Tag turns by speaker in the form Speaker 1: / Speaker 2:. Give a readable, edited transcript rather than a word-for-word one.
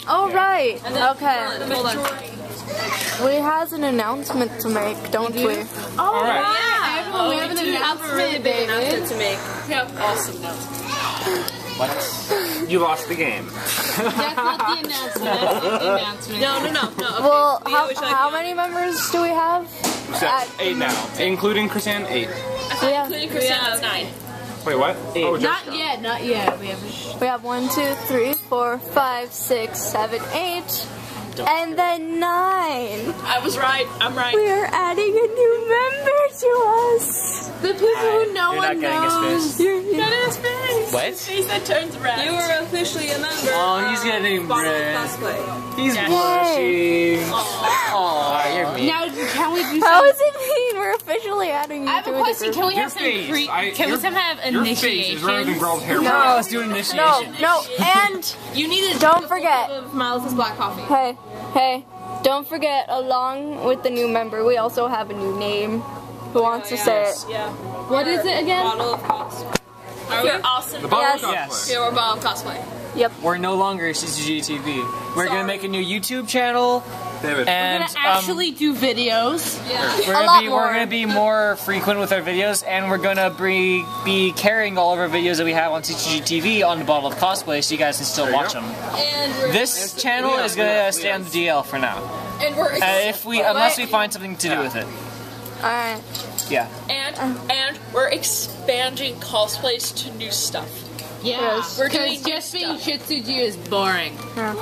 Speaker 1: Oh, right. Okay.
Speaker 2: Hold on.
Speaker 1: We has an announcement to make, don't we?
Speaker 2: Oh,
Speaker 3: right.
Speaker 2: yeah. Everyone, we have an announcement, David.
Speaker 4: To make.
Speaker 2: We have awesome announcement.
Speaker 3: What? You lost the game.
Speaker 2: That's not the announcement. That's not the announcement.
Speaker 4: No. Okay.
Speaker 1: Well,
Speaker 4: We always like
Speaker 1: how
Speaker 4: to-
Speaker 1: many members do we have?
Speaker 3: So, 8 now. Including Christian, 8.
Speaker 1: We have,
Speaker 4: Including Christian, it's 9.
Speaker 3: Wait, what? 8. Oh,
Speaker 2: Not yet, not yet. We haven't.
Speaker 1: we have 1, 2, 3, 4, 5, 6, 7, 8, and then 9.
Speaker 4: I was right. I'm right.
Speaker 1: We are adding a new member to us.
Speaker 2: The people who no
Speaker 5: You're
Speaker 2: one
Speaker 5: not getting his
Speaker 2: knows.
Speaker 5: fist.
Speaker 4: Got his face.
Speaker 5: What?
Speaker 4: His face that turns red. You are officially a member.
Speaker 5: Oh, he's getting
Speaker 4: Bottle
Speaker 5: red.
Speaker 4: Cosplay.
Speaker 5: He's blushing. Aw, you're mean.
Speaker 2: Now, can we do
Speaker 1: How
Speaker 2: some?
Speaker 1: does it mean we're officially adding you
Speaker 2: I have
Speaker 1: to
Speaker 2: a
Speaker 1: the
Speaker 2: question.
Speaker 1: group?
Speaker 2: Can we
Speaker 3: Your
Speaker 2: have some
Speaker 3: face.
Speaker 2: pre? Can we
Speaker 3: Your-
Speaker 2: some have
Speaker 3: Your face is rather than
Speaker 2: initiations?
Speaker 3: girl's hair.
Speaker 1: No.
Speaker 5: Oh, let's do an initiation.
Speaker 1: No, and
Speaker 4: You need a
Speaker 1: don't forget.
Speaker 4: of Malice's black coffee.
Speaker 1: Hey, don't forget, along with the new member, we also have a new name. Who wants to say it?
Speaker 4: Yeah.
Speaker 2: What is it again?
Speaker 4: Bottle of cosplay. You're awesome.
Speaker 3: The bottle
Speaker 1: Yes.
Speaker 3: of
Speaker 5: Yes.
Speaker 3: cosplay.
Speaker 4: Yeah, we're Bottle of Cosplay.
Speaker 1: Yep.
Speaker 5: We're no longer CCG TV. We're gonna make a new YouTube channel,
Speaker 3: David.
Speaker 5: and
Speaker 2: We're gonna actually do videos.
Speaker 5: we're
Speaker 1: A lot
Speaker 5: gonna be
Speaker 1: more.
Speaker 5: we're gonna be more frequent with our videos, and we're gonna be carrying all of our videos that we have on CCG TV on the Bottle of Cosplay, so you guys can still
Speaker 3: There you
Speaker 5: watch
Speaker 3: go.
Speaker 5: them.
Speaker 4: And we're
Speaker 5: This channel is gonna stay on the DL for now, unless we find something to do with it.
Speaker 1: Alright.
Speaker 5: Yeah.
Speaker 4: and we're expanding cosplays to new stuff.
Speaker 2: Yeah.
Speaker 1: Yes.
Speaker 4: We're doing
Speaker 2: Because just being Shitsuji is boring.
Speaker 1: Yeah.